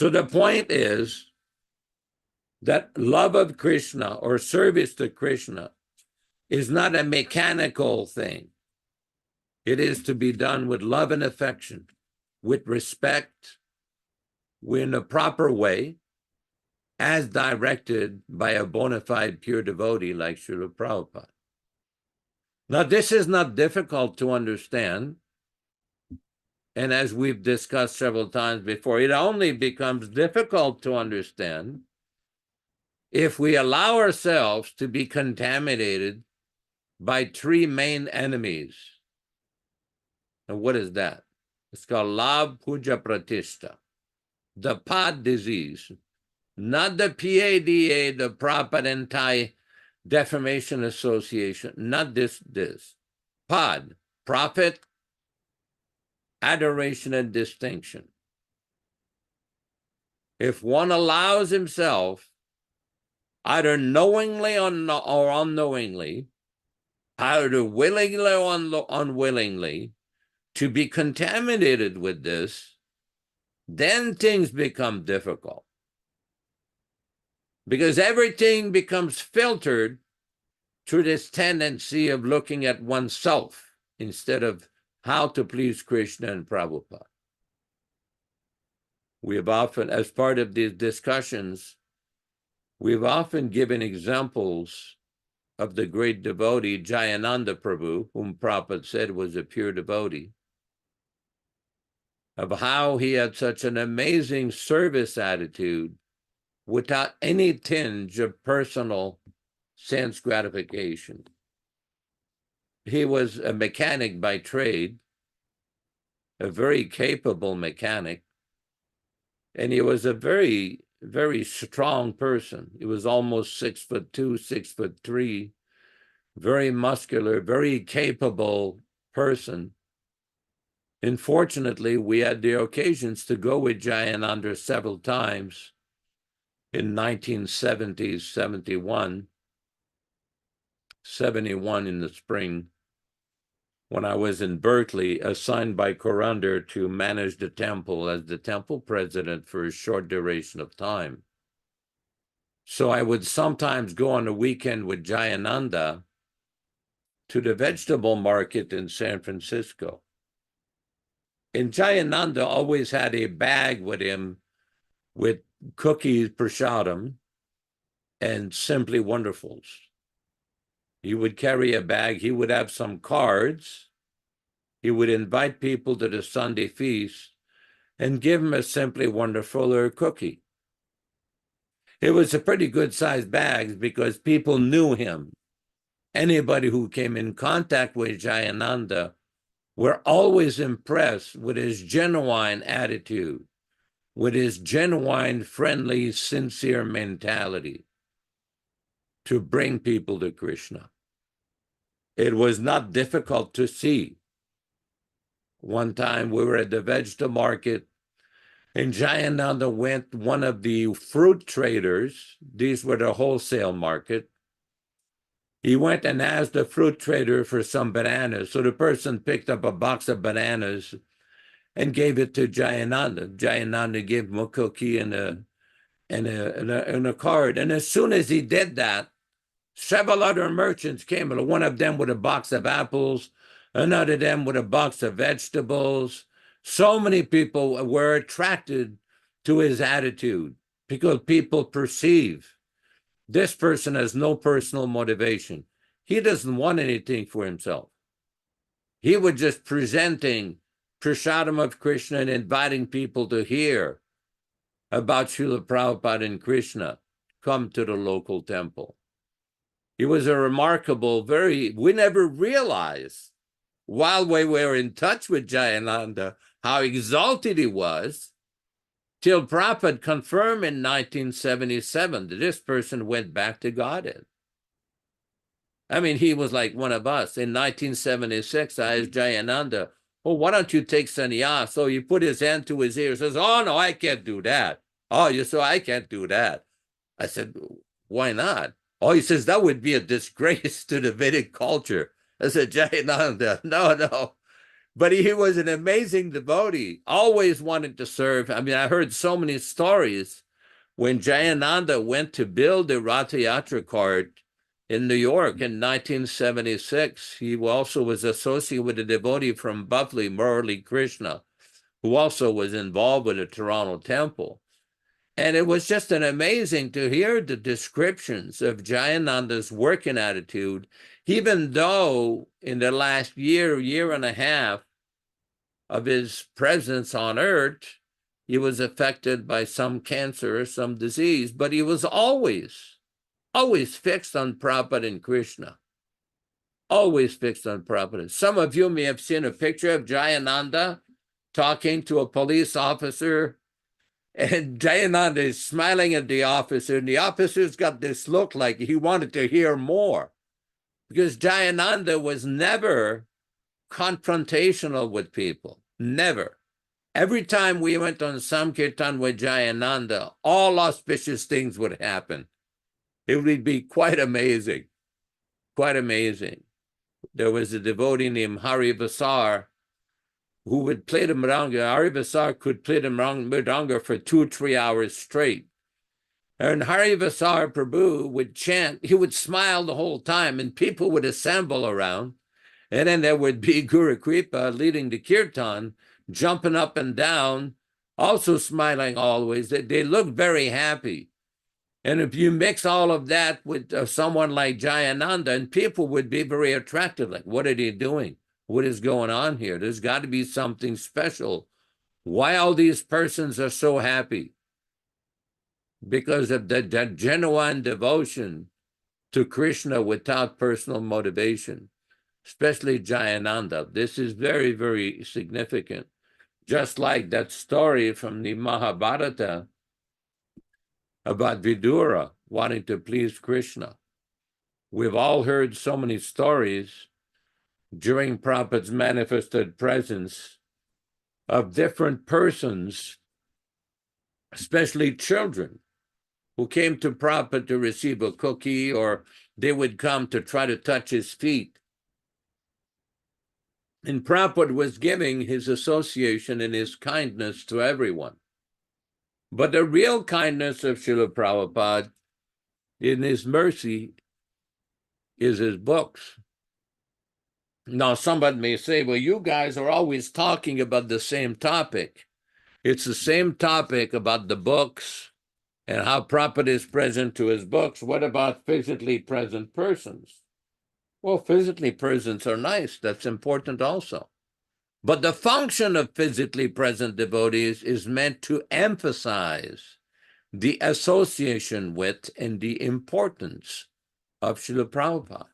So the point is that love of Krishna or service to Krishna is not a mechanical thing. It is to be done with love and affection, with respect, in a proper way, as directed by a bona fide pure devotee like Śrīla Prabhupāda. Now, this is not difficult to understand. And as we've discussed several times before, it only becomes difficult to understand if we allow ourselves to be contaminated by three main enemies. And what is that? It's called Labh, Puja, Pratishta. The PAD disease, not the PADA, the Prabhupada Anti-Defamation Association, not this. PAD, profit, adoration, and distinction. If one allows himself, either knowingly or unknowingly, either willingly or unwillingly, to be contaminated with this, then things become difficult. Because everything becomes filtered through this tendency of looking at oneself instead of how to please Krishna and Prabhupada. We have often, as part of these discussions, we've often given examples of the great devotee, Jayananda Prabhu, whom Prabhupada said was a pure devotee, of how he had such an amazing service attitude without any tinge of personal sense gratification. He was a mechanic by trade, a very capable mechanic, and he was a very, very strong person. He was almost 6'2", 6'3", very muscular, very capable person. Unfortunately, we had the occasions to go with Jayananda several times in 1970s, 71 in the spring, when I was in Berkeley, assigned by Kurandar to manage the temple as the temple president for a short duration of time. So I would sometimes go on a weekend with Jayananda to the vegetable market in San Francisco. And Jayananda always had a bag with him with cookies, prasadam, and Simply Wonderfuls. He would carry a bag. He would have some cards. He would invite people to the Sunday feast and give them a Simply Wonderful or a cookie. It was a pretty good-sized bag because people knew him. Anybody who came in contact with Jayananda were always impressed with his genuine attitude, with his genuine, friendly, sincere mentality to bring people to Krishna. It was not difficult to see. One time we were at the vegetable market, and Jayananda went one of the fruit traders. These were the wholesale market. He went and asked the fruit trader for some bananas. So the person picked up a box of bananas and gave it to Jayananda. Jayananda gave him a cookie and a card. And as soon as he did that, several other merchants came. One of them with a box of apples, another of them with a box of vegetables. So many people were attracted to his attitude because people perceive this person has no personal motivation. He doesn't want anything for himself. He was just presenting prasadam of Krishna and inviting people to hear about Śrīla Prabhupada and Krishna come to the local temple. He was a remarkable, we never realized while we were in touch with Jayananda how exalted he was, till Prabhupada confirmed in 1977 that this person went back to Godhead. I mean, he was like one of us. In 1976, I asked Jayananda, "Oh, why don't you take sannyas?" So he put his hand to his ear and says, "Oh, no, I can't do that." "Oh, you so I can't do that." I said, "Why not?" "Oh," he says, "that would be a disgrace to the Vedic culture." I said, "Jayananda, no. But he was an amazing devotee, always wanted to serve. I mean, I heard so many stories when Jayananda went to build the Ratha Yatra cart in New York in 1976. He also was associated with a devotee from Buffalo, Hare Krishna, who also was involved with the Toronto temple. And it was just an amazing to hear the descriptions of Jayananda's working attitude, even though in the last year and a half of his presence on earth, he was affected by some cancer or some disease, but he was always fixed on Prabhupada and Krishna. Always fixed on Prabhupada. Some of you may have seen a picture of Jayananda talking to a police officer, and Jayananda is smiling at the officer, and the officer's got this look like he wanted to hear more, because Jayananda was never confrontational with people, never. Every time we went on Sankirtan with Jayananda, all auspicious things would happen. It would be quite amazing, quite amazing. There was a devotee named Hare Krishna who would play the mridanga. Hare Krishna could play the mridanga for 2-3 hours straight. And Hare Krishna Prabhu would chant, he would smile the whole time, and people would assemble around. And then there would be Guru Kripa leading the kirtan, jumping up and down, also smiling always. They looked very happy. And if you mix all of that with someone like Jayananda, and people would be very attracted, like, what are they doing? What is going on here? There's got to be something special. Why all these persons are so happy? Because of that genuine devotion to Krishna without personal motivation, especially Jayananda. This is very, very significant. Just like that story from the Mahabharata about Vidura wanting to please Krishna. We've all heard so many stories during Prabhupada's manifested presence of different persons, especially children, who came to Prabhupada to receive a cookie, or they would come to try to touch his feet. And Prabhupada was giving his association and his kindness to everyone. But the real kindness of Śrīla Prabhupada in his mercy is his books. Now, somebody may say, well, you guys are always talking about the same topic. It's the same topic about the books and how Prabhupada is present to his books. What about physically present persons? Well, physically present are nice. That's important also. But the function of physically present devotees is meant to emphasize the association with and the importance of Śrīla Prabhupada.